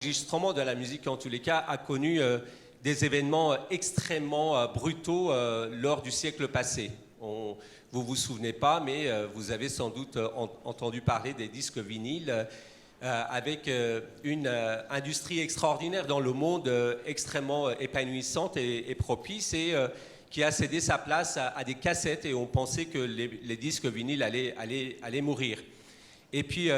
L'enregistrement de la musique, en tous les cas, a connu des événements extrêmement brutaux lors du siècle passé. Vous vous souvenez pas, mais vous avez sans doute entendu parler des disques vinyles avec une industrie extraordinaire dans le monde, extrêmement épanouissante et propice, et qui a cédé sa place à des cassettes, et on pensait que les disques vinyles allaient mourir. Et puis...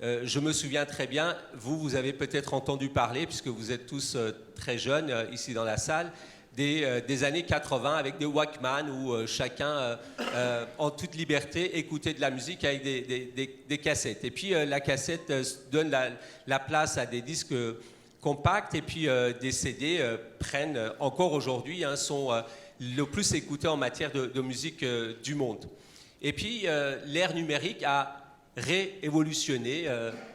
je me souviens très bien, vous avez peut-être entendu parler, puisque vous êtes tous très jeunes ici dans la salle, des années 80 avec des Walkman où chacun, en toute liberté, écoutait de la musique avec des cassettes. Et puis la cassette donne la place à des disques compacts, et puis des CD prennent, encore aujourd'hui, sont le plus écoutés en matière de musique du monde. Et puis l'ère numérique a réévolutionner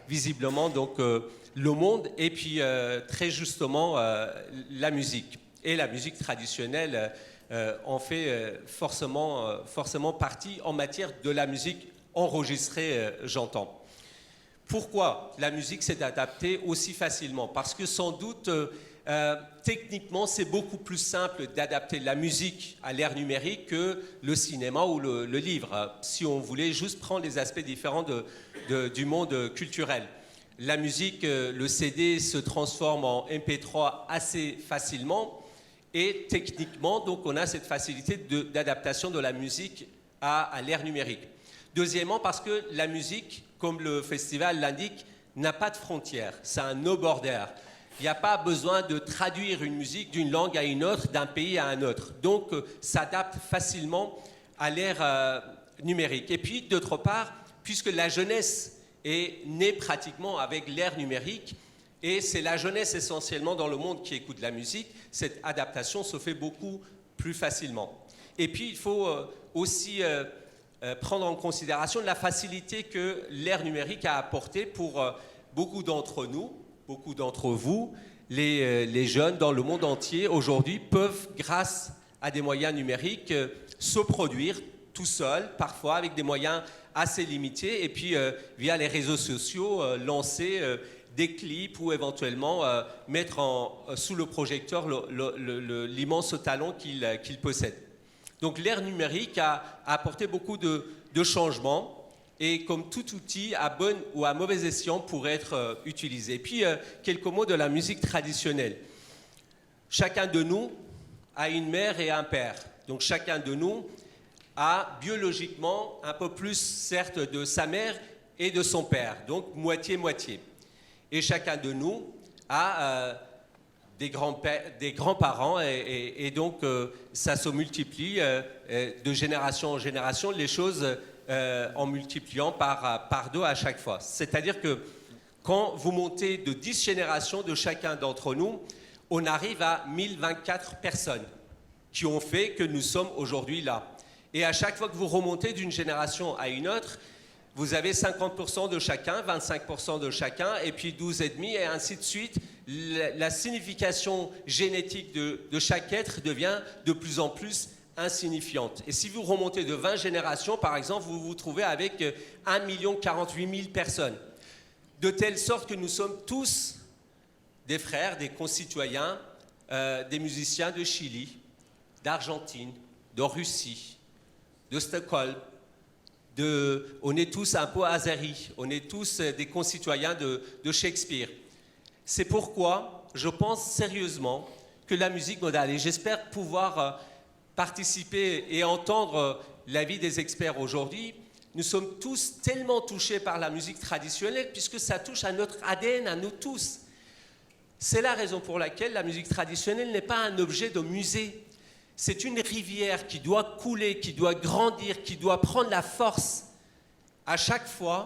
visiblement donc le monde, et puis très justement la musique. Et la musique traditionnelle en fait forcément partie en matière de la musique enregistrée, j'entends. Pourquoi la musique s'est adaptée aussi facilement? Parce que sans doute techniquement, c'est beaucoup plus simple d'adapter la musique à l'ère numérique que le cinéma ou le livre, si on voulait juste prendre les aspects différents du monde culturel. La musique, le CD se transforme en MP3 assez facilement, et techniquement, donc, on a cette facilité d'adaptation de la musique à l'ère numérique. Deuxièmement, parce que la musique, comme le festival l'indique, n'a pas de frontières, c'est un no border. Il n'y a pas besoin de traduire une musique d'une langue à une autre, d'un pays à un autre. Donc, s'adapte facilement à l'ère numérique. Et puis, d'autre part, puisque la jeunesse est née pratiquement avec l'ère numérique, et c'est la jeunesse essentiellement dans le monde qui écoute la musique, cette adaptation se fait beaucoup plus facilement. Et puis, il faut aussi prendre en considération la facilité que l'ère numérique a apportée pour beaucoup d'entre nous, beaucoup d'entre vous, les jeunes dans le monde entier aujourd'hui peuvent, grâce à des moyens numériques, se produire tout seuls, parfois avec des moyens assez limités, et puis via les réseaux sociaux, lancer des clips ou éventuellement mettre sous le projecteur l'immense talent qu'ils possèdent. Donc l'ère numérique a apporté beaucoup de changements, et comme tout outil, à bon ou à mauvais escient, pourrait être utilisé. Et puis, quelques mots de la musique traditionnelle. Chacun de nous a une mère et un père. Donc, chacun de nous a biologiquement un peu plus, certes, de sa mère et de son père. Donc, moitié-moitié. Et chacun de nous a des grands-parents, et donc, ça se multiplie de génération en génération, les choses... en multipliant par 2 à chaque fois. C'est-à-dire que quand vous montez de 10 générations de chacun d'entre nous, on arrive à 1024 personnes qui ont fait que nous sommes aujourd'hui là. Et à chaque fois que vous remontez d'une génération à une autre, vous avez 50% de chacun, 25% de chacun, et puis 12,5, et ainsi de suite. La signification génétique de chaque être devient de plus en plus insignifiante. Et si vous remontez de 20 générations, par exemple, vous vous trouvez avec 1 048 000 personnes. De telle sorte que nous sommes tous des frères, des concitoyens, des musiciens de Chili, d'Argentine, de Russie, de Stockholm. On est tous un peu azaris, on est tous des concitoyens de Shakespeare. C'est pourquoi je pense sérieusement que la musique modale, et j'espère pouvoir... participer et entendre l'avis des experts aujourd'hui, nous sommes tous tellement touchés par la musique traditionnelle, puisque ça touche à notre ADN, à nous tous. C'est la raison pour laquelle la musique traditionnelle n'est pas un objet de musée. C'est une rivière qui doit couler, qui doit grandir, qui doit prendre la force à chaque fois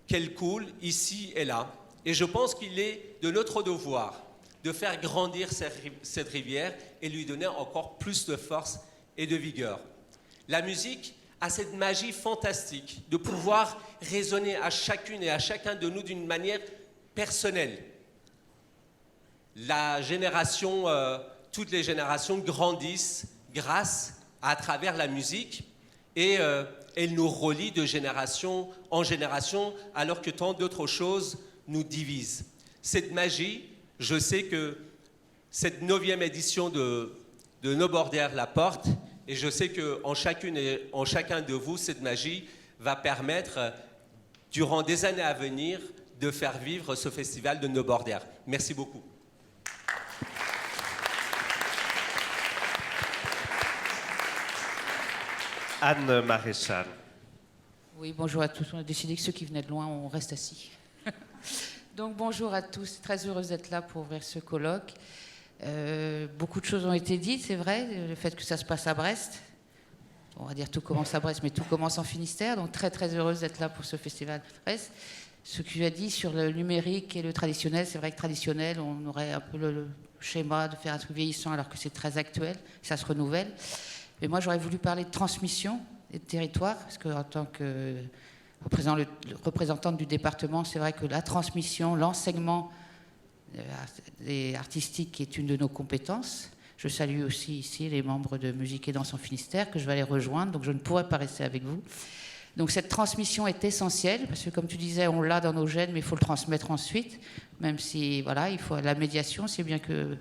qu'elle coule, ici et là. Et je pense qu'il est de notre devoir de faire grandir cette rivière et lui donner encore plus de force et de vigueur. La musique a cette magie fantastique de pouvoir résonner à chacune et à chacun de nous d'une manière personnelle. Toutes les générations grandissent grâce à travers la musique, et elle nous relie de génération en génération, alors que tant d'autres choses nous divisent. cette magie, je sais que cette 9e édition de No Border la porte, et je sais qu'en chacun de vous, cette magie va permettre, durant des années à venir, de faire vivre ce festival de No Border. Merci beaucoup. Anne Maréchal. Oui, bonjour à tous. On a décidé que ceux qui venaient de loin, on reste assis. Donc bonjour à tous. Très heureuse d'être là pour ouvrir ce colloque. Beaucoup de choses ont été dites, c'est vrai. Le fait que ça se passe à Brest. On va dire tout commence à Brest, mais tout commence en Finistère. Donc très très heureuse d'être là pour ce festival de Brest. Ce que tu as dit sur le numérique et le traditionnel, c'est vrai que traditionnel, on aurait un peu le schéma de faire un truc vieillissant alors que c'est très actuel, ça se renouvelle. Mais moi j'aurais voulu parler de transmission et de territoire, parce qu'en tant que représentante du département, c'est vrai que la transmission, l'enseignement artistique est une de nos compétences. Je salue aussi ici les membres de Musique et Danse en Finistère, que je vais aller rejoindre, donc je ne pourrai pas rester avec vous. Donc cette transmission est essentielle, parce que comme tu disais, on l'a dans nos gènes, mais il faut le transmettre ensuite, même si voilà, il faut la médiation, c'est bien que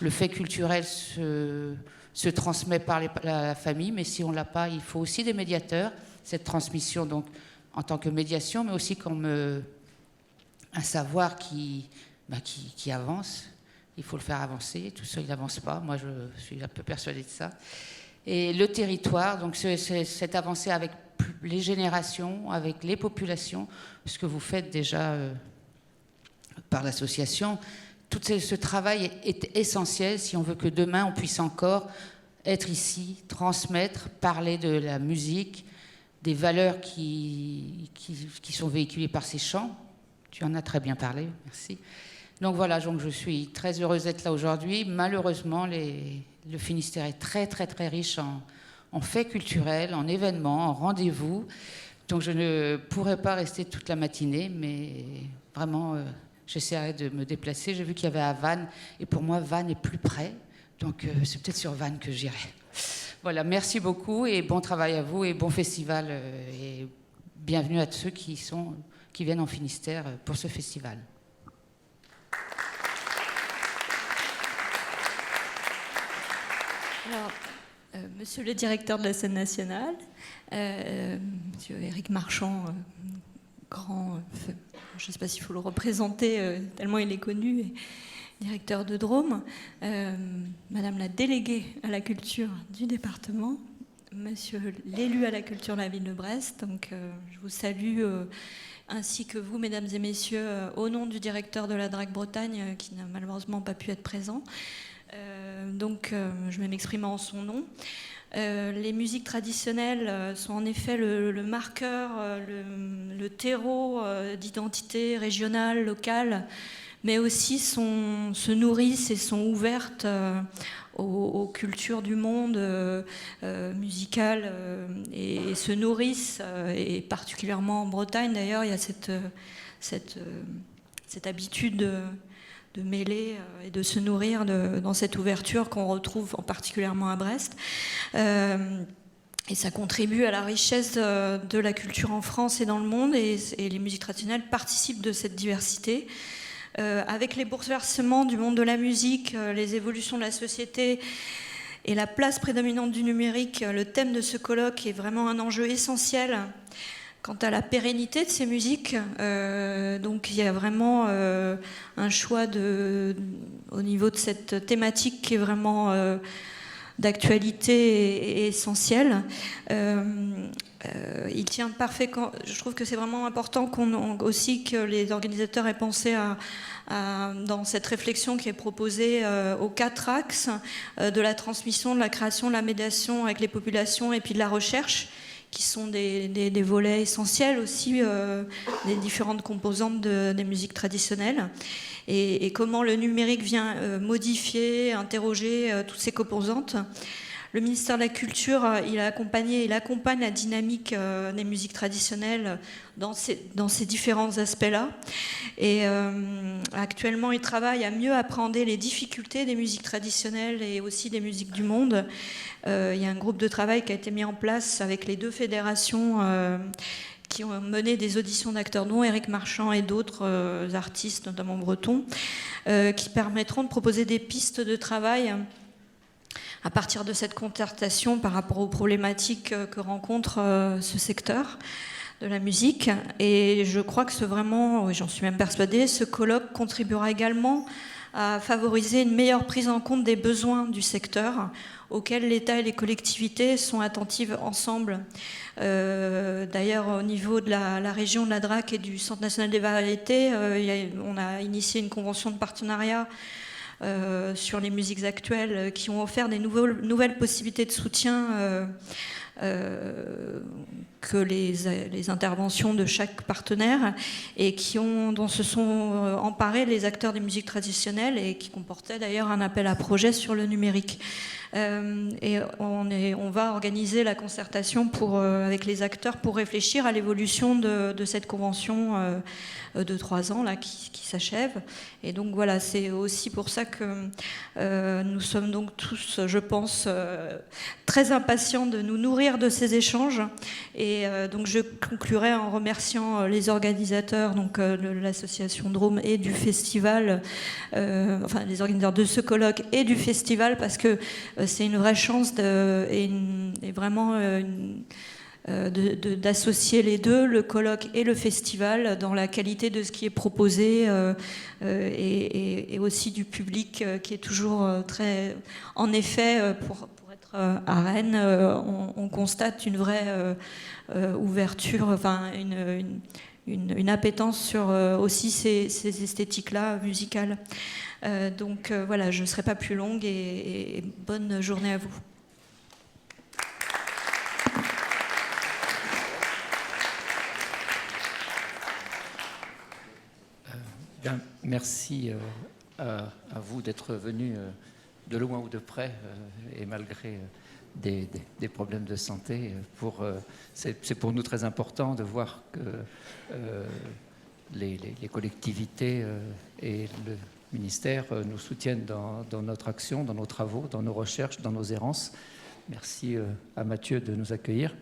le fait culturel se transmet par la famille, mais si on ne l'a pas, il faut aussi des médiateurs, cette transmission, donc en tant que médiation, mais aussi comme un savoir qui avance. Il faut le faire avancer, tout ça il n'avance pas, moi je suis un peu persuadée de ça. Et le territoire, donc c'est cette avancée avec les générations, avec les populations, ce que vous faites déjà par l'association. Tout ce travail est essentiel si on veut que demain on puisse encore être ici, transmettre, parler de la musique, des valeurs qui sont véhiculées par ces chants. Tu en as très bien parlé, merci. Donc voilà, donc je suis très heureuse d'être là aujourd'hui. Malheureusement, le Finistère est très très très riche en faits culturels, en événements, en rendez-vous. Donc je ne pourrai pas rester toute la matinée, mais vraiment, j'essaierai de me déplacer. J'ai vu qu'il y avait à Vannes, et pour moi, Vannes est plus près. Donc c'est peut-être sur Vannes que j'irai. Voilà, merci beaucoup et bon travail à vous et bon festival. Et bienvenue à ceux qui viennent en Finistère pour ce festival. Alors, monsieur le directeur de la scène nationale, monsieur Éric Marchand, grand, je ne sais pas s'il faut le représenter, tellement il est connu, et directeur de Drôme, madame la déléguée à la culture du département, monsieur l'élu à la culture de la ville de Brest, donc je vous salue, ainsi que vous, mesdames et messieurs, au nom du directeur de la DRAC Bretagne, qui n'a malheureusement pas pu être présent. Donc je vais m'exprimer en son nom. Les musiques traditionnelles sont en effet le marqueur, le terreau d'identité régionale, locale, mais aussi se nourrissent et sont ouvertes aux cultures du monde musicales et se nourrissent, et particulièrement en Bretagne d'ailleurs, il y a cette habitude de mêler et de se nourrir dans cette ouverture qu'on retrouve particulièrement à Brest. Et ça contribue à la richesse de la culture en France et dans le monde, et les musiques traditionnelles participent de cette diversité. Avec les bouleversements du monde de la musique, les évolutions de la société et la place prédominante du numérique, le thème de ce colloque est vraiment un enjeu essentiel quant à la pérennité de ces musiques. Donc il y a vraiment un choix au niveau de cette thématique qui est vraiment d'actualité et essentielle. Il tient parfait. Je trouve que c'est vraiment important aussi que les organisateurs aient pensé dans cette réflexion qui est proposée aux 4 axes de la transmission, de la création, de la médiation avec les populations et puis de la recherche, qui sont des volets essentiels aussi des différentes composantes des musiques traditionnelles, et comment le numérique vient modifier, interroger toutes ces composantes. Le ministère de la Culture, il accompagne la dynamique des musiques traditionnelles dans ces différents aspects-là. Et actuellement, il travaille à mieux appréhender les difficultés des musiques traditionnelles et aussi des musiques du monde. Il y a un groupe de travail qui a été mis en place avec les 2 fédérations qui ont mené des auditions d'acteurs, dont Éric Marchand et d'autres artistes, notamment bretons, qui permettront de proposer des pistes de travail à partir de cette concertation par rapport aux problématiques que rencontre ce secteur de la musique. Et je crois que j'en suis même persuadée, ce colloque contribuera également à favoriser une meilleure prise en compte des besoins du secteur auxquels l'État et les collectivités sont attentives ensemble. D'ailleurs, au niveau de la région de la DRAC et du Centre national des variétés, on a initié une convention de partenariat sur les musiques actuelles qui ont offert des nouvelles possibilités de soutien que les interventions de chaque partenaire et dont se sont emparés les acteurs des musiques traditionnelles et qui comportait d'ailleurs un appel à projet sur le numérique. Et on va organiser la concertation avec les acteurs pour réfléchir à l'évolution de cette convention de 3 ans là, qui s'achève. Et donc voilà, c'est aussi pour ça que nous sommes donc tous, je pense, très impatients de nous nourrir de ces échanges. Et donc je conclurai en remerciant les organisateurs donc, de l'association Drôme et du festival, enfin les organisateurs de ce colloque et du festival, parce que c'est une vraie chance et vraiment d'associer les deux, le colloque et le festival, dans la qualité de ce qui est proposé et aussi du public qui est toujours très... En effet, pour être à Rennes, on constate une vraie ouverture, enfin une appétence sur aussi ces esthétiques-là musicales. Donc voilà, je ne serai pas plus longue et bonne journée à vous. Bien, merci à vous d'être venus de loin ou de près et malgré des problèmes de santé. C'est pour nous très important de voir que les collectivités et le ministère nous soutiennent dans notre action, dans nos travaux, dans nos recherches, dans nos errances. Merci à Mathieu de nous accueillir.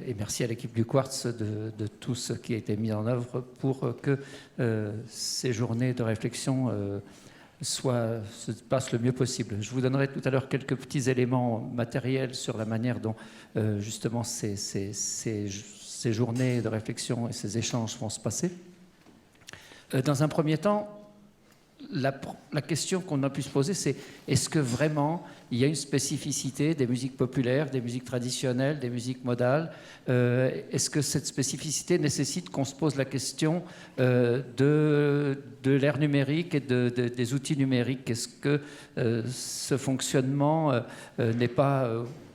Et merci à l'équipe du Quartz de tout ce qui a été mis en œuvre pour que ces journées de réflexion se passent le mieux possible. Je vous donnerai tout à l'heure quelques petits éléments matériels sur la manière dont justement ces journées de réflexion et ces échanges vont se passer. Dans un premier temps, la question qu'on a pu se poser, c'est est-ce que vraiment il y a une spécificité des musiques populaires, des musiques traditionnelles, des musiques modales? Est-ce que cette spécificité nécessite qu'on se pose la question de l'ère numérique et des outils numériques? Est-ce que ce fonctionnement n'est pas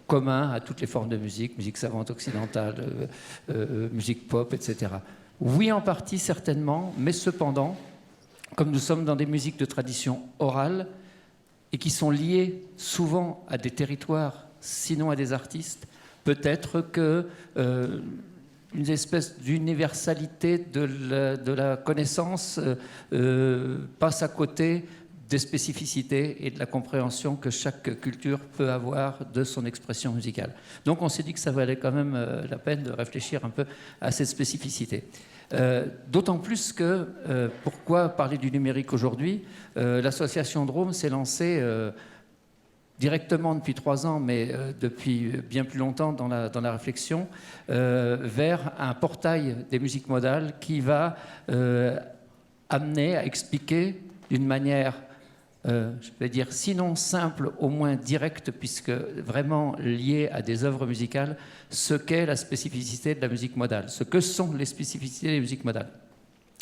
commun à toutes les formes de musique, musique savante occidentale, musique pop, etc. Oui, en partie, certainement, mais cependant, comme nous sommes dans des musiques de tradition orale et qui sont liées souvent à des territoires, sinon à des artistes, peut-être que une espèce d'universalité de la connaissance passe à côté des spécificités et de la compréhension que chaque culture peut avoir de son expression musicale. Donc on s'est dit que ça valait quand même la peine de réfléchir un peu à cette spécificité. D'autant plus que, pourquoi parler du numérique aujourd'hui? L'association Drôme s'est lancée directement depuis 3 ans, mais depuis bien plus longtemps dans la réflexion, vers un portail des musiques modales qui va amener à expliquer d'une manière, je vais dire, sinon simple, au moins directe, puisque vraiment liée à des œuvres musicales, ce qu'est la spécificité de la musique modale, ce que sont les spécificités des musiques modales.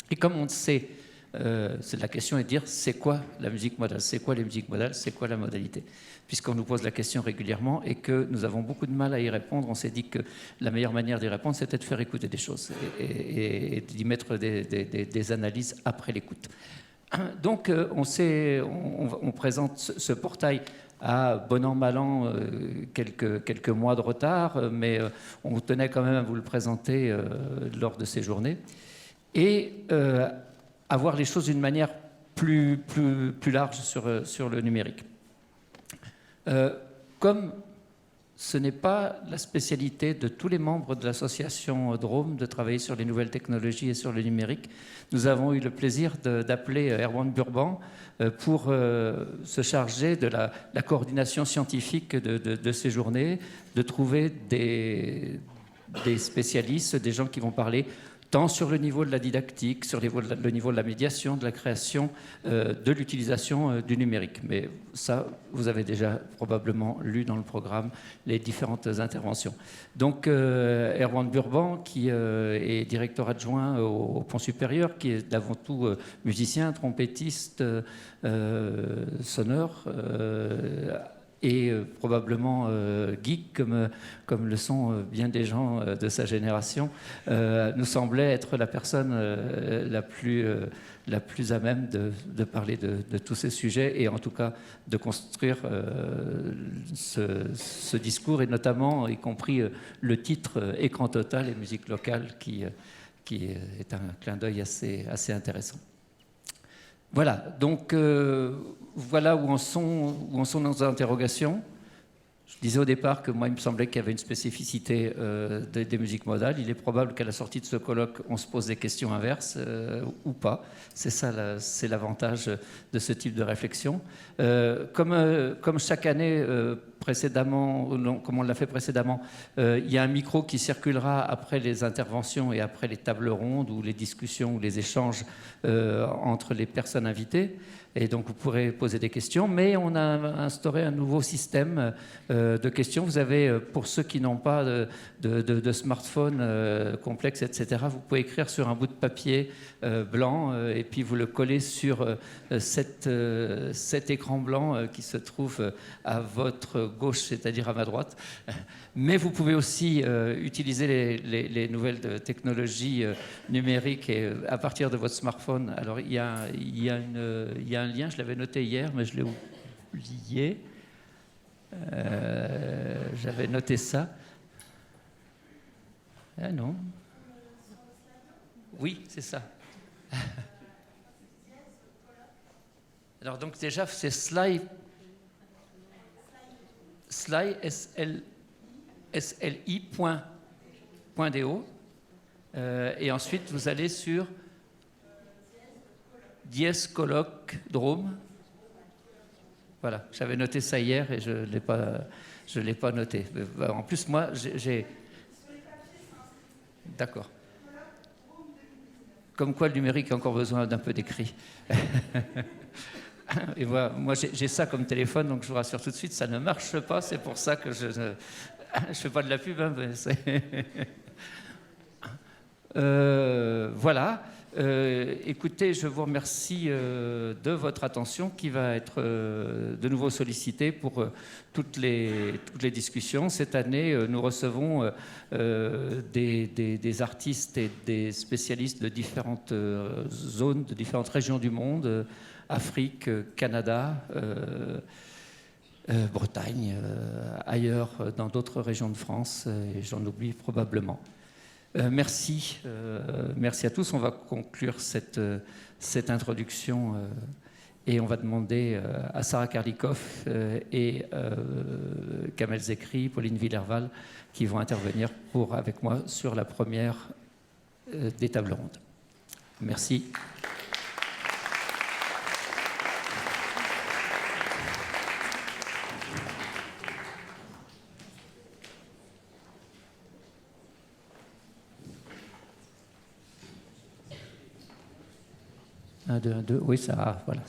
Et comme on sait, la question est de dire, c'est quoi la musique modale? C'est quoi les musiques modales? C'est quoi la modalité? Puisqu'on nous pose la question régulièrement et que nous avons beaucoup de mal à y répondre, on s'est dit que la meilleure manière d'y répondre, c'était de faire écouter des choses et d'y mettre des analyses après l'écoute. Donc, on présente ce portail à bon an, mal an, quelques mois de retard, mais on tenait quand même à vous le présenter lors de ces journées et à voir les choses d'une manière plus large sur le numérique. Comme ce n'est pas la spécialité de tous les membres de l'association Drôme de travailler sur les nouvelles technologies et sur le numérique. Nous avons eu le plaisir d'appeler Erwan Burban pour se charger de la coordination scientifique de ces journées, de trouver des spécialistes, des gens qui vont parler tant sur le niveau de la didactique, sur le niveau de la médiation, de la création, de l'utilisation du numérique. Mais ça, vous avez déjà probablement lu dans le programme les différentes interventions. Donc, Erwan Burban, qui est directeur adjoint au Pont Supérieur, qui est avant tout musicien, trompettiste, sonneur, et probablement geek, comme le sont bien des gens de sa génération, nous semblait être la personne la plus à même de parler de tous ces sujets et en tout cas de construire ce discours, et notamment, y compris le titre Écran total et musique locale, qui est un clin d'œil assez intéressant. Voilà, donc voilà où en sont nos interrogations. Je disais au départ que moi, il me semblait qu'il y avait une spécificité des musiques modales. Il est probable qu'à la sortie de ce colloque, on se pose des questions inverses ou pas. C'est ça, c'est l'avantage de ce type de réflexion. Comme chaque année précédemment, comme on l'a fait précédemment, il y a un micro qui circulera après les interventions et après les tables rondes ou les discussions ou les échanges entre les personnes invitées. Et donc, vous pourrez poser des questions, mais on a instauré un nouveau système de questions. Vous avez, pour ceux qui n'ont pas de smartphone complexe, etc., vous pouvez écrire sur un bout de papier blanc et puis vous le collez sur cet écran blanc qui se trouve à votre gauche, c'est-à-dire à ma droite. Mais vous pouvez aussi utiliser les nouvelles technologies numériques et, à partir de votre smartphone. Alors, il y a un lien, je l'avais noté hier, mais je l'ai oublié. J'avais noté ça. Ah non. Oui, c'est ça. Alors donc déjà, c'est Sly, sli.do. Et ensuite, vous allez sur dièse colloque Drôme. Voilà, j'avais noté ça hier et je ne l'ai pas noté. En plus, moi, j'ai... D'accord. Comme quoi le numérique a encore besoin d'un peu d'écrit. Et voilà, moi j'ai ça comme téléphone, donc je vous rassure tout de suite, ça ne marche pas, c'est pour ça que je ne fais pas de la pub. Hein, mais voilà. Écoutez, je vous remercie de votre attention qui va être de nouveau sollicitée pour toutes les discussions. Cette année, nous recevons des artistes et des spécialistes de différentes zones, de différentes régions du monde, Afrique, Canada, Bretagne, ailleurs, dans d'autres régions de France, et j'en oublie probablement. Merci à tous. On va conclure cette introduction et on va demander à Sarah Karlikoff et Kamel Zekri, Pauline Villerval, qui vont intervenir avec moi sur la première des tables rondes. Merci. Un, deux, oui, ça, voilà.